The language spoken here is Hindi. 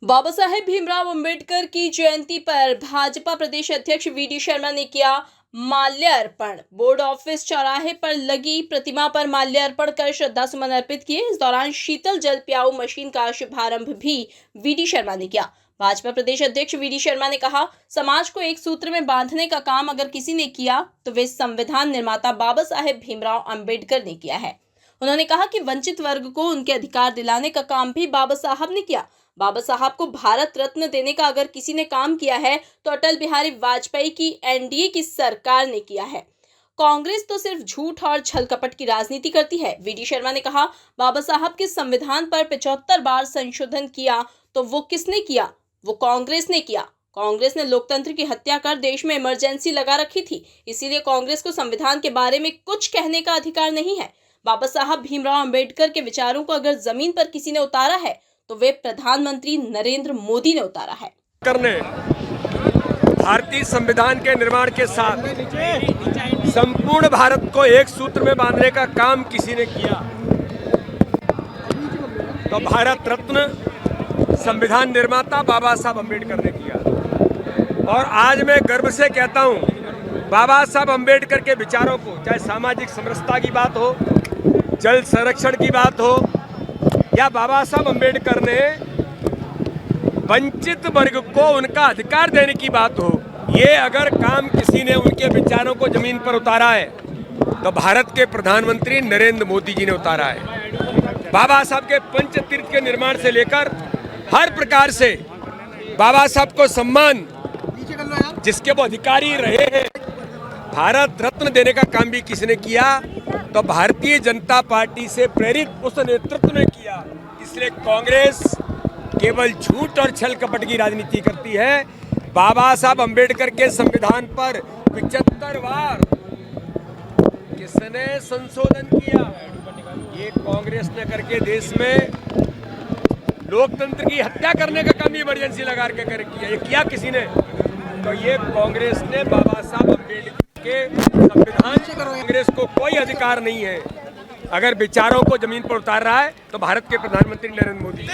बाबा साहेब भीमराव अंबेडकर की जयंती पर भाजपा प्रदेश अध्यक्ष वीडी शर्मा ने किया माल्यार्पण। बोर्ड ऑफिस चौराहे पर लगी प्रतिमा पर माल्यार्पण कर श्रद्धा सुमन अर्पित किए। इस दौरान शीतल जल प्याऊ मशीन का शुभारंभ भी वीडी शर्मा ने किया। भाजपा प्रदेश अध्यक्ष वीडी शर्मा ने कहा, समाज को एक सूत्र में बांधने का काम अगर किसी ने किया तो वे संविधान निर्माता बाबा साहेब भीमराव अंबेडकर ने किया है। उन्होंने कहा कि वंचित वर्ग को उनके अधिकार दिलाने का काम भी बाबा साहब ने किया। बाबा साहब को भारत रत्न देने का अगर किसी ने काम किया है तो अटल बिहारी वाजपेयी की एनडीए की सरकार ने किया है। कांग्रेस तो सिर्फ झूठ और छल कपट की राजनीति करती है। वीडी शर्मा ने कहा, बाबा साहब के संविधान पर 75 बार संशोधन किया तो वो किसने किया? वो कांग्रेस ने किया। कांग्रेस ने लोकतंत्र की हत्या कर देश में इमरजेंसी लगा रखी थी, इसीलिए कांग्रेस को संविधान के बारे में कुछ कहने का अधिकार नहीं है। बाबा साहब भीमराव अंबेडकर के विचारों को अगर जमीन पर किसी ने उतारा है तो वे प्रधानमंत्री नरेंद्र मोदी ने उतारा है। करने भारतीय संविधान के निर्माण के साथ संपूर्ण भारत को एक सूत्र में बांधने का काम किसी ने किया तो भारत रत्न संविधान निर्माता बाबा साहब अम्बेडकर ने किया। और आज मैं गर्व से कहता हूं, बाबा साहब अम्बेडकर के विचारों को, चाहे सामाजिक समरसता की बात हो, जल संरक्षण की बात हो, या बाबा साहब अम्बेडकर ने वंचित वर्ग को उनका अधिकार देने की बात हो, ये अगर काम किसी ने उनके विचारों को जमीन पर उतारा है तो भारत के प्रधानमंत्री नरेंद्र मोदी जी ने उतारा है। बाबा साहब के पंचतीर्थ के निर्माण से लेकर हर प्रकार से बाबा साहब को सम्मान जिसके वो अधिकारी रहे हैं, भारत रत्न देने का काम भी किसी ने किया तो भारतीय जनता पार्टी से प्रेरित उस नेतृत्व ने किया। इसलिए कांग्रेस केवल झूठ और छल कपट की राजनीति करती है। बाबा साहब अम्बेडकर के संविधान पर 75 बार किसने संशोधन किया? ये कांग्रेस ने करके देश में लोकतंत्र की हत्या करने का काम इमरजेंसी लगा के किया। ये किया किसी ने? तो ये कांग्रेस ने बाबा साहब अम्बेडकर के संविधान से कांग्रेस को कोई अधिकार नहीं है। अगर विचारों को जमीन पर उतार रहा है तो भारत के प्रधानमंत्री नरेंद्र मोदी।